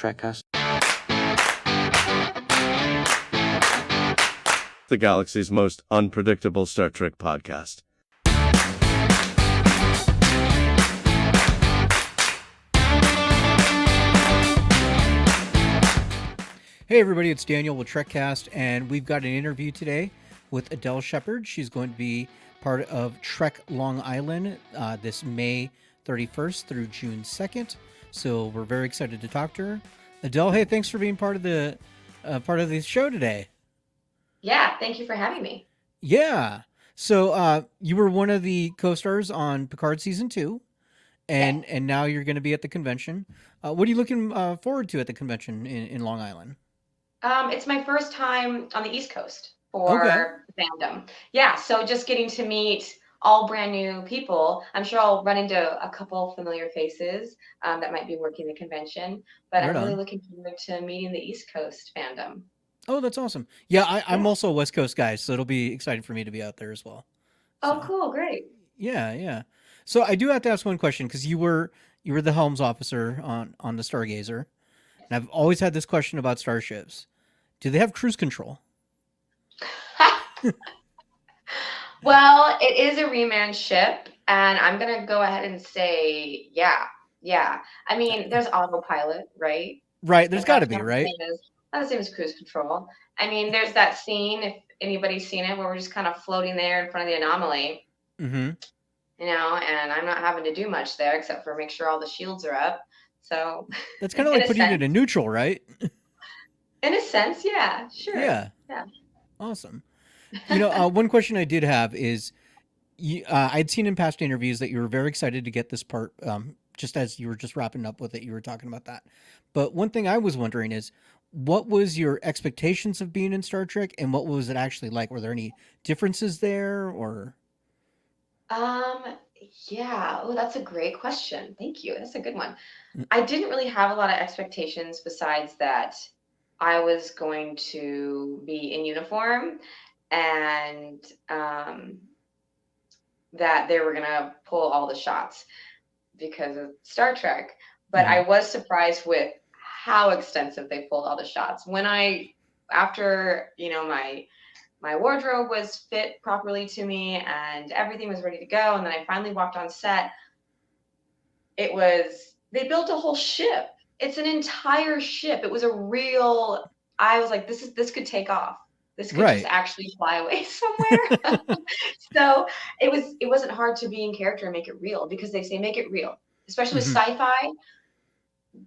Trekcast. The galaxy's most unpredictable Star Trek podcast. Hey everybody, it's Daniel with Trekcast, and we've got an interview today with Adele Shepherd. She's going to be part of Trek Long Island this May 31st through June 2nd. So we're very excited to talk to her. Adele, hey, thanks for being part of the show today. Yeah, thank you for having me. Yeah. So you were one of the co-stars on Picard season 2, and now you're going to be at the convention. What are you looking forward to at the convention in Long Island? It's my first time on the East Coast for fandom. Yeah, so just getting to meet all brand new people. I'm sure I'll run into a couple familiar faces that might be working the convention, but I'm really looking forward to meeting the East Coast fandom. Oh, that's awesome. Yeah, I'm also a West Coast guy, so it'll be exciting for me to be out there as well. Oh, cool. Great. Yeah. So I do have to ask one question, because you were the helms officer on the Stargazer. And I've always had this question about starships. Do they have cruise control? Well, it is a reman ship, and I'm going to go ahead and say, yeah. I mean, there's autopilot, right? Right, there's got to be, right? Not the same as cruise control. I mean, there's that scene, if anybody's seen it, where we're just kind of floating there in front of the anomaly. Mm-hmm. You know, and I'm not having to do much there except for make sure all the shields are up. So that's kind of like putting it in neutral, right? In a sense, yeah, sure. Yeah. Awesome. You know, one question I did have is, I'd seen in past interviews that you were very excited to get this part, just as you were just wrapping up with it, you were talking about that. But one thing I was wondering is, what was your expectations of being in Star Trek, and what was it actually like? Were there any differences there, or? Yeah. Oh, that's a great question. Thank you. That's a good one. I didn't really have a lot of expectations besides that I was going to be in uniform, and that they were going to pull all the shots because of Star Trek. But I was surprised with how extensive they pulled all the shots. After, you know, my wardrobe was fit properly to me and everything was ready to go, and then I finally walked on set, they built a whole ship. It's an entire ship. It was I was like, this could take off. This could just actually fly away somewhere. So it wasn't hard to be in character and make it real, because they say make it real, especially with sci-fi.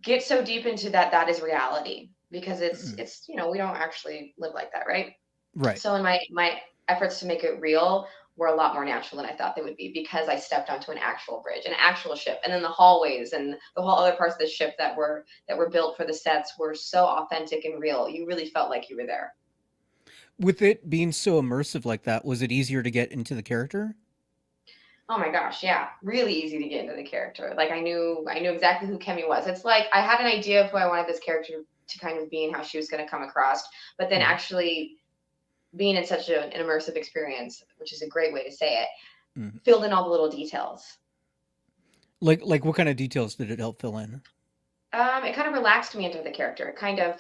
Get so deep into that is reality, because it's you know, we don't actually live like that, right? Right. So in my efforts to make it real were a lot more natural than I thought they would be, because I stepped onto an actual bridge, an actual ship, and then the hallways and the whole other parts of the ship that were built for the sets were so authentic and real. You really felt like you were there. With it being so immersive like that, was it easier to get into the character? Oh my gosh, yeah. Really easy to get into the character. Like I knew exactly who Kemi was. It's like I had an idea of who I wanted this character to kind of be and how she was going to come across, but then actually being in such an immersive experience, which is a great way to say it, filled in all the little details. Like what kind of details did it help fill in? It kind of relaxed me into the character. Kind of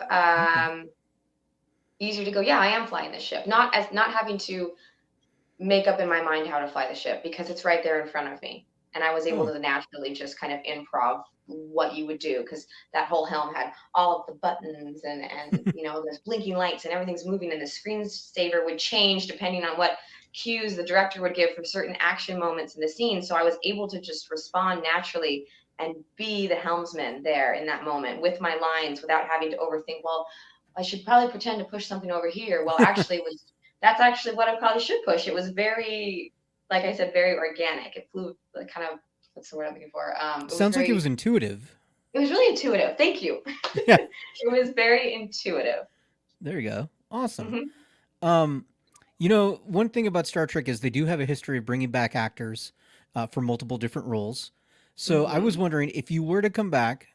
easier to go, yeah, I am flying this ship. Not having to make up in my mind how to fly the ship, because it's right there in front of me. And I was able to naturally just kind of improv what you would do, because that whole helm had all of the buttons and you know, there's blinking lights and everything's moving, and the screensaver would change depending on what cues the director would give for certain action moments in the scene. So I was able to just respond naturally and be the helmsman there in that moment with my lines without having to overthink, well, I should probably pretend to push something over here. Well, actually that's actually what I probably should push. It was very, like I said, very organic. It flew like kind of, what's the word I'm looking for? Sounds like it was intuitive. It was really intuitive. Thank you. Yeah. It was very intuitive. There you go. Awesome. You know, one thing about Star Trek is they do have a history of bringing back actors for multiple different roles. So I was wondering, if you were to come back,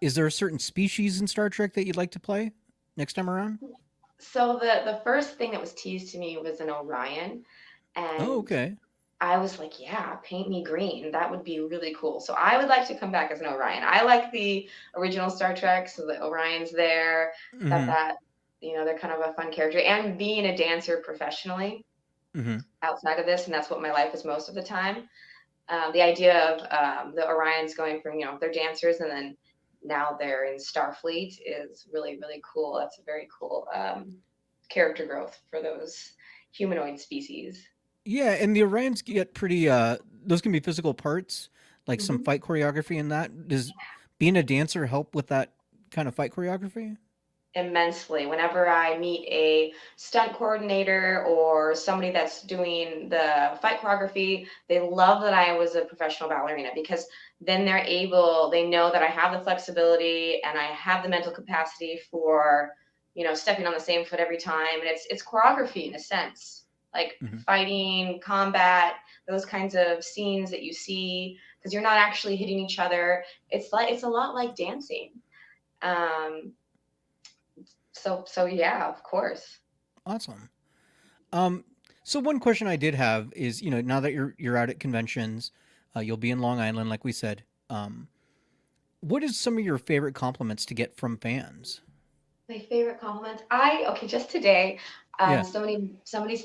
is there a certain species in Star Trek that you'd like to play next time around? So the first thing that was teased to me was an Orion. And okay. I was like, yeah, paint me green. That would be really cool. So I would like to come back as an Orion. I like the original Star Trek, so the Orion's there. Mm-hmm. They're kind of a fun character. And being a dancer professionally Mm-hmm. outside of this, and that's what my life is most of the time. The idea of the Orions going from, they're dancers and then now they're in Starfleet is really, really cool. That's a very cool character growth for those humanoid species. Yeah, and the Orions get pretty. Those can be physical parts, like some Hmm. fight choreography. In that, does being a dancer help with that kind of fight choreography? Immensely. Whenever I meet a stunt coordinator or somebody that's doing the fight choreography, they love that I was a professional ballerina because then they know that I have the flexibility and I have the mental capacity for, stepping on the same foot every time. And it's choreography in a sense, like Hmm. fighting, combat, those kinds of scenes that you see because you're not actually hitting each other. It's a lot like dancing. Um, so yeah, of course. Awesome. Um, so one question I did have is, now that you're out at conventions, you'll be in Long Island, like we said. What is some of your favorite compliments to get from fans? My favorite compliments. Just today, Yeah. somebody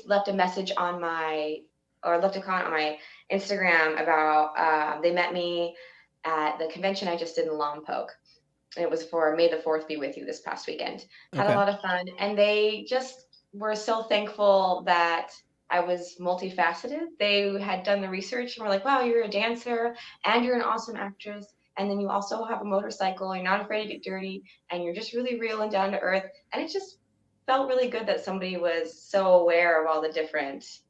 left a message on my or left a comment on my Instagram about they met me at the convention I just did in Lompoc. It was for May the 4th be with you this past weekend. Had a Okay. lot of fun, and they just were so thankful that I was multifaceted. They had done the research and were like, wow, you're a dancer and you're an awesome actress. And then you also have a motorcycle. You're not afraid to get dirty, and you're just really real and down to earth. And it just felt really good that somebody was so aware of all the different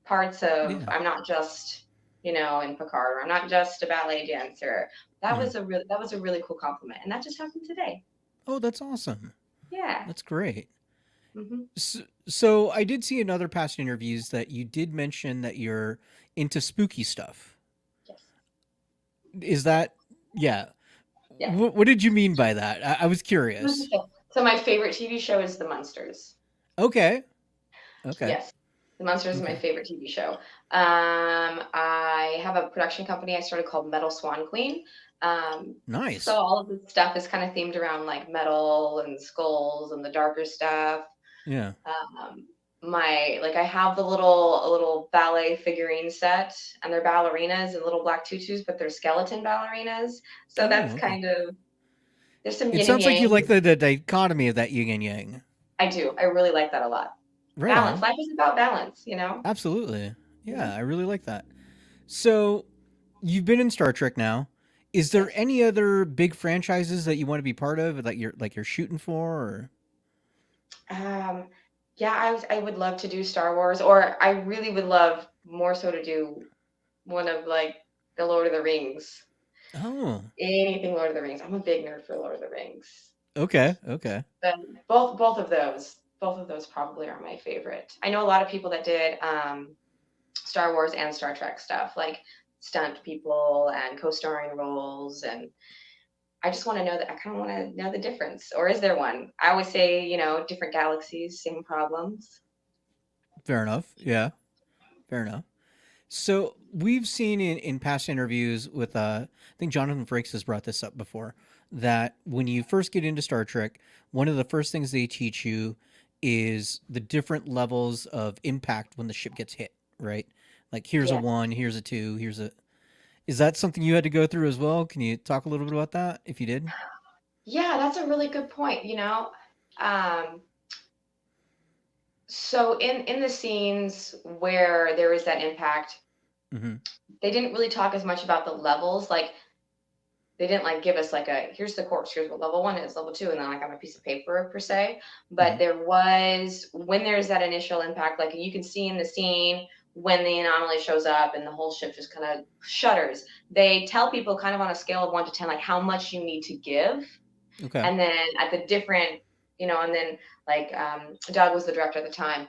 parts of Yeah. I'm not just, in Picard, or I'm not just a ballet dancer. Mhm. That was a really cool compliment, and that just happened today. Oh, that's awesome. Yeah. That's great. Hmm. So I did see in other past interviews that you did mention that you're into spooky stuff. Yes. Is that, yeah? Yes. What did you mean by that? I was curious. So my favorite TV show is The Munsters. Okay. Okay. Yes. The Munsters is my Okay. favorite TV show. I have a production company I started called Metal Swan Queen. So Nice. all of the stuff is kind of themed around like metal and skulls and the darker stuff. Yeah. Um, I have the little ballet figurine set, and they're ballerinas and little black tutus, but they're skeleton ballerinas. So Oh, that's okay. kind of there's some It yin and sounds like you like yang. the dichotomy of that yin and yang. I do. I really like that a lot. Right Balance. on. Life is about balance. Absolutely. Yeah, Hmm. I really like that. So you've been in Star Trek now. Is there Yes. any other big franchises that you want to be part of that you're shooting for? Or Um, yeah, I would love to do Star Wars, or I really would love more so to do one of like the Lord of the Rings. oh, Anything Lord of the Rings. I'm a big nerd for Lord of the Rings. okay, okay, But both of those probably are my favorite. I know a lot of people that did Star Wars and Star Trek stuff, like stunt people and co-starring roles, and I just want to know that I kind of want to know the difference. Or is there one? I always say, different galaxies, same problems. fair enough. Yeah, fair enough. So we've seen in past interviews with I think Jonathan Frakes has brought this up before that when you first get into Star Trek, one of the first things they teach you is the different levels of impact when the ship gets hit. Right? Like here's a Yes. one, here's a two, here's a. Is that something you had to go through as well? Can you talk a little bit about that if you did? Yeah, that's a really good point. Um, so in the scenes where there is that impact, Mm-hmm. they didn't really talk as much about the levels. Like they didn't like give us like a here's the course, here's what level one is, level two, and then like on a piece of paper per se. Mm-hmm. But there was when there's that initial impact, like you can see in the scene when the anomaly shows up and the whole ship just kind of shudders. They tell people kind of on a scale of 1 to 10, like how much you need to give, Okay. and then at the different, and then like Doug was the director at the time.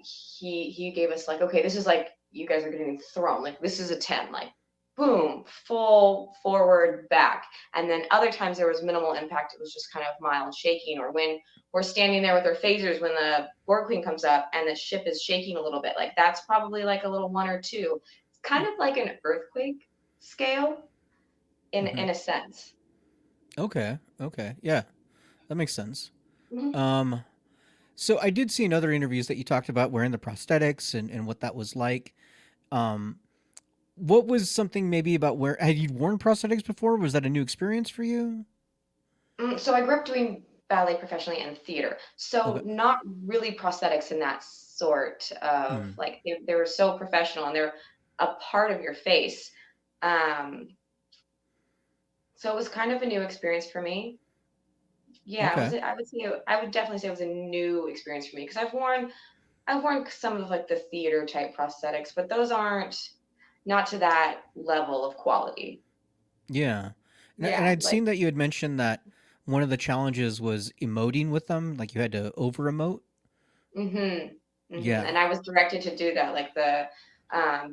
He gave us like, okay, this is like you guys are getting thrown. Like this is a 10, like boom, full forward back. And then other times there was minimal impact. It was just kind of mild shaking, or when we're standing there with our phasers when the Borg Queen comes up and the ship is shaking a little bit. Like that's probably like a little 1 or 2. It's kind of like an earthquake scale in a sense. Okay. Yeah, that makes sense. Mhm. Um, so I did see in other interviews that you talked about wearing the prosthetics and what that was like. Um, what was something maybe about where had you worn prosthetics before? Was that a new experience for you? So I grew up doing ballet professionally and theater. Okay. So not really prosthetics in that sort of Mhm. like they were so professional and they're a part of your face. Um, so it was kind of a new experience for me. Yeah, it was. Okay. I would definitely say it was a new experience for me because I've worn some of like the theater type prosthetics, but those aren't not to that level of quality. Yeah. And Yeah, I'd like seen that you had mentioned that one of the challenges was emoting with them, like you had to over emote. And Yeah. I was directed to do that. Like the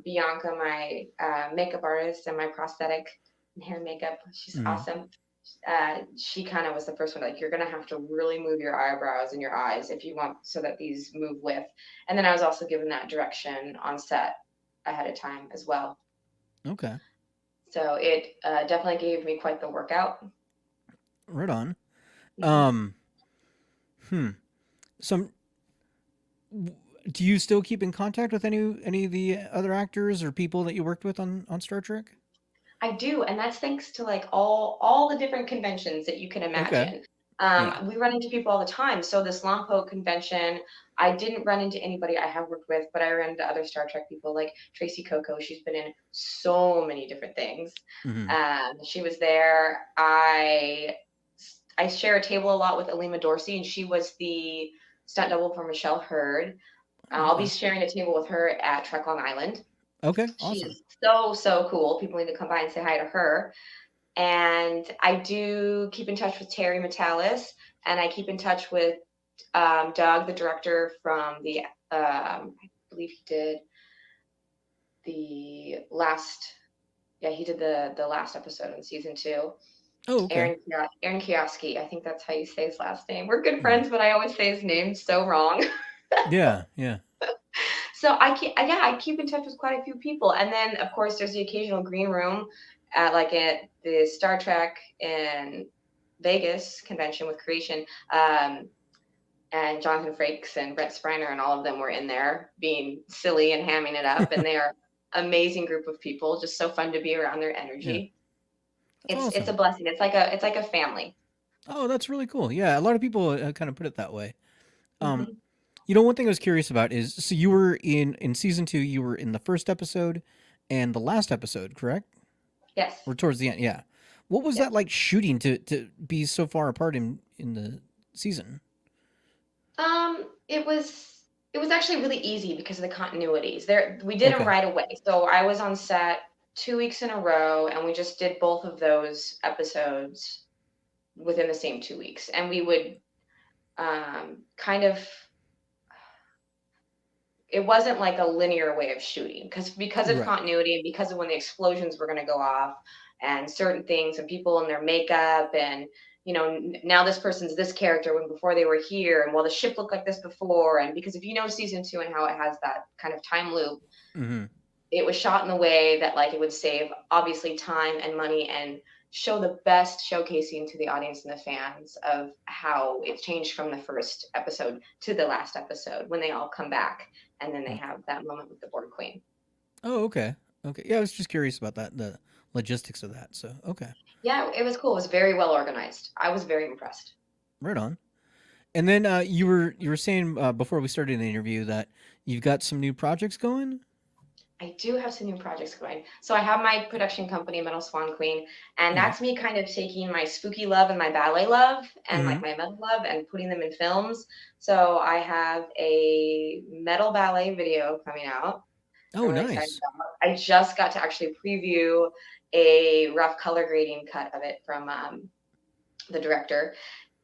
Bianca, my makeup artist and my prosthetic and hair and makeup, she's Mhm. awesome. She kind of was the first one. Like you're gonna have to really move your eyebrows and your eyes if you want so that these move with. And then I was also given that direction on set ahead of time as well. Okay. So it definitely gave me quite the workout. Right on. Mhm. Um, hmm. Some do you still keep in contact with any of the other actors or people that you worked with on Star Trek? I do, and that's thanks to like all the different conventions that you can Okay. imagine. Yeah. We run into people all the time. So this Lompoc convention, I didn't run into anybody I have worked with, but I ran into other Star Trek people like Tracy Coco. She's been in so many different things. Mhm. She was there. I share a table a lot with Alima Dorsey, and she was the stunt double for Michelle Hurd. Oh, I'll be okay. sharing a table with her at Trek Long Island. Okay. She Awesome. is so cool. People need to come by and say hi to her. And I do keep in touch with Terry Metalis, and I keep in touch with Doug, the director from I believe he did the last, yeah, he did the last episode in season 2. Oh, okay. Aaron Kioski, I think that's how you say his last name. We're good Mhm. friends, but I always say his name so wrong. Yeah. Yeah. So I keep in touch with quite a few people, and then of course there's the occasional green room, like at the Star Trek in Vegas convention with Creation, and Jonathan Frakes and Brett Spiner and all of them were in there being silly and hamming it up, and they are amazing group of people, just so fun to be around their Yeah. energy. That's It's a awesome. blessing. It's like a family. Oh, that's really cool. Yeah, a lot of people kind of put it that way. Um, Hmm. one thing I was curious about is so you were in season 2, you were in the first episode and the last episode, correct? Yes. Or towards the end, yeah. What was Yep. that like shooting to be so far apart in the season? It was actually really easy because of the continuities. There, we did them Okay. right away. So I was on set 2 weeks in a row, and we just did both of those episodes within the same 2 weeks. And we would kind of. It wasn't like a linear way of shooting because of Right. continuity and because of when the explosions were going to go off and certain things and people in their makeup and now this person's this character when before they were here and well the ship looked like this before and because if you know season 2 and how it has that kind of time loop, Mhm. it was shot in the way that like it would save obviously time and money and show the best showcasing to the audience and the fans of how it changed from the first episode to the last episode when they all come back and then they Okay. have that moment with the board queen. Oh, okay. Okay. Yeah, I was just curious about that, the logistics of that. So, okay. Yeah, it was cool. It was very well organized. I was very impressed. Right on. And then you were saying before we started the interview that you've got some new projects going? I do have some new projects going. So I have my production company, Metal Swan Queen, and Okay. that's me kind of taking my spooky love and my ballet love and like Mhm. my metal love and putting them in films. So I have a metal ballet video coming out. I'm Oh, really excited nice. about. I just got to actually preview a rough color grading cut of it from the director,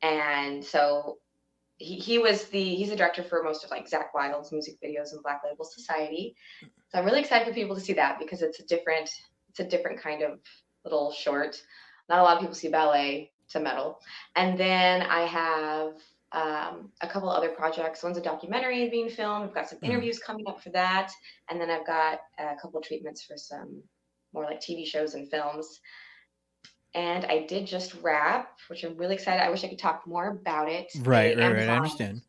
and so he's the director for most of like Zach Wild's music videos and Black Label Society. So I'm really excited for people to see that because it's a different It's a different kind of little short. Not a lot of people see ballet to metal. And then I have a couple other projects. One's a documentary being filmed. I've got some interviews coming up for that. And then I've got a couple of treatments for some more like TV shows and films. And I did just wrap, which I'm really excited. I wish I could talk more about it. Right. I understand.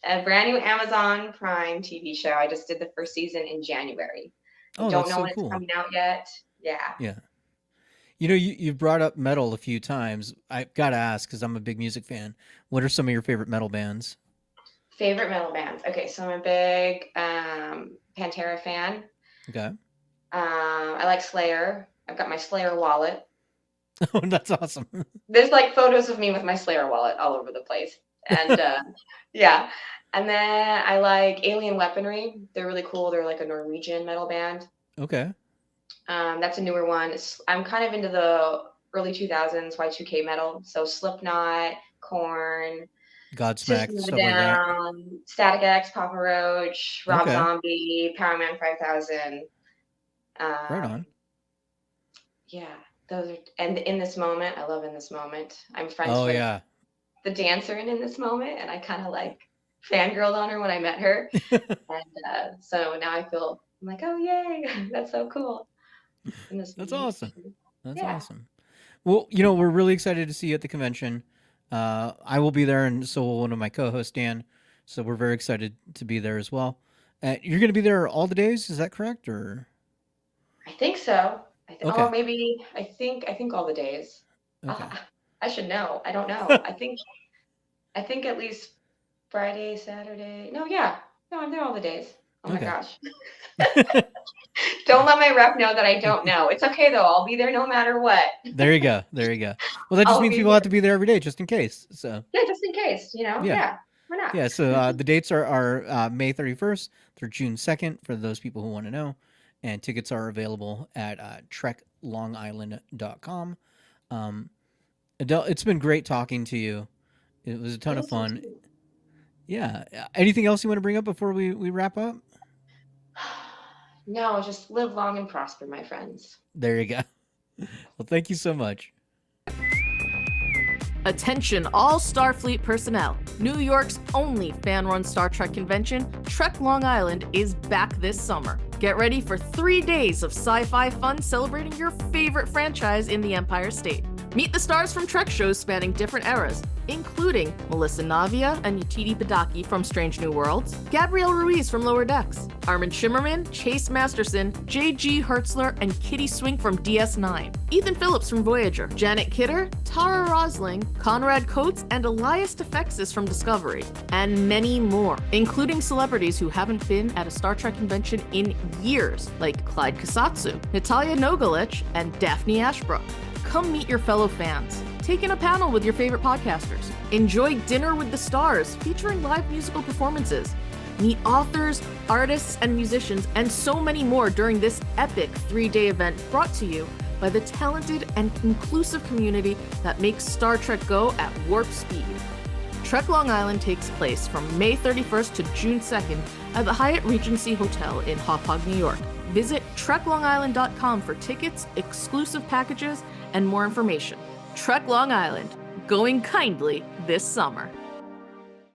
A brand new Amazon Prime TV show. I just did the first season in January. I don't know when it's coming out yet. Yeah. You know, you've brought up metal a few times. I've got to ask, because I'm a big music fan. What are some of your favorite metal bands? Favorite metal bands? Okay, so I'm a big Pantera fan. Okay. I like Slayer. I've got my Slayer wallet. Oh, that's awesome. There's like photos of me with my Slayer wallet all over the place. And yeah. And then I like Alien Weaponry. They're really cool. They're like a Norwegian metal band. Okay. That's a newer one. I'm kind of into the early 2000s Y2K metal. So Slipknot, Korn, Godsmack, System of stuff a Down, like Static X, Papa Roach, Rob Zombie, Powerman 5000. Right on. Yeah, those are, and In This Moment. I love In This Moment. I'm friends with the dancer in This Moment, and I kind of like fangirled on her when I met her. And so now I feel I'm like, oh yay, that's so cool. That's awesome. That's awesome. Well, you know, we're really excited to see you at the convention. I will be there, and so will one of my co-hosts, Dan. So we're very excited to be there as well. You're going to be there all the days, is that correct? Or I think so. Or maybe I think all the days. Okay. I should know. I don't know. I think at least Friday, Saturday. No, I'm there all the days. Oh my gosh. Don't let my rep know that I don't know. It's okay though. I'll be there no matter what. There you go. Well, that just means people have to be there every day just in case. So yeah, just in case, you know. Yeah. Why not? Yeah. So the dates are May 31st through June 2nd for those people who want to know, and tickets are available at treklongisland.com. Adele, it's been great talking to you. It was a ton of fun. Yeah. Anything else you want to bring up before we wrap up? No, just live long and prosper, my friends. There you go. Well, thank you so much. Attention all Starfleet personnel. New York's only fan-run Star Trek convention, Trek Long Island, is back this summer. Get ready for 3 days of sci-fi fun celebrating your favorite franchise in the Empire State. Meet the stars from Trek shows spanning different eras, including Melissa Navia and Yetidi Badaki from Strange New Worlds, Gabrielle Ruiz from Lower Decks, Armin Shimmerman, Chase Masterson, J.G. Hertzler, and Kitty Swink from DS9, Ethan Phillips from Voyager, Janet Kidder, Tara Rosling, Conrad Coates, and Elias Defexis from Discovery, and many more, including celebrities who haven't been at a Star Trek convention in years, like Clyde Kasatsu, Natalia Nogalich, and Daphne Ashbrook. Come meet your fellow fans. Take in a panel with your favorite podcasters. Enjoy Dinner with the Stars, featuring live musical performances. Meet authors, artists, and musicians, and so many more during this epic 3-day event brought to you by the talented and inclusive community that makes Star Trek go at warp speed. Trek Long Island takes place from May 31st to June 2nd at the Hyatt Regency Hotel in Hauppauge, New York. Visit treklongisland.com for tickets, exclusive packages, and more information. Trek Long Island, going kindly this summer.